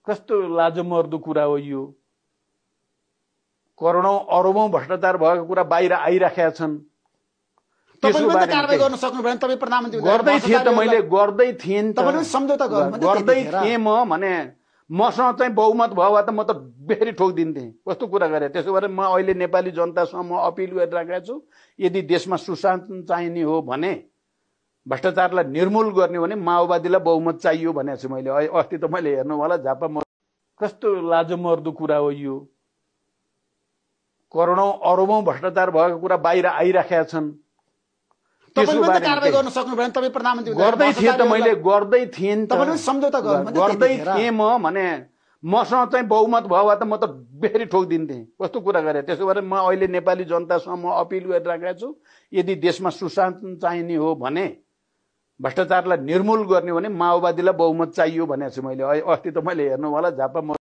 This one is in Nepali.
कस्तो लाजमर्दो कुरा हो यो। करोडौं अरबौं भ्रष्टाचार भएको कुरा बाहिर आइराखेका छन्। तपाईले पनि कारबाही गर्न सक्नु भएन। तपाई प्रधानमन्त्री गर्दै थिए त, मैले गर्दै थिएँ नि त। तपाईले पनि सम्झौता गर्नु गर्दै थिएँ म भने मसँग चाहिँ बहुमत भयो भए त म त बेरी ठोकिदिन्थेँ। कस्तो कुरा गरे। त्यसो भएर म अहिले नेपाली जनतासँग म अपिल गरिरहेको छु, यदि देशमा सुशासन चाहिने हो भने, भ्रष्टाचारलाई निर्मूल गर्ने हो भने माओवादीलाई बहुमत चाहियो भनेको छु मैले। अस्ति त मैले हेर्नु होला झापा। कस्तो लाजमर्दो कुरा हो यो। करोडौं अरबौं भ्रष्टाचार भएको कुरा बाहिर आइराखेका छन्। तपाईले पनि कारबाही गर्न सक्नु भएन। तपाई प्रधानमन्त्री गर्दै थिए त, मैले गर्दै थिएँ नि त। तपाईले पनि सम्झौता गर्नु गर्दै थिएँ म भने मसँग चाहिँ बहुमत भयो भए त म त बेरी ठोकिदिन्थेँ। कस्तो कुरा गरे। त्यसो भएर म अहिले नेपाली जनतासँग म अपिल गरिरहेको छु, यदि देशमा सुशासन चाहिने हो भने, भ्रष्टाचारलाई निर्मूल गर्ने हो भने माओवादीलाई बहुमत चाहियो भनेको छु मैले। अस्ति त मैले हेर्नु होला झापा।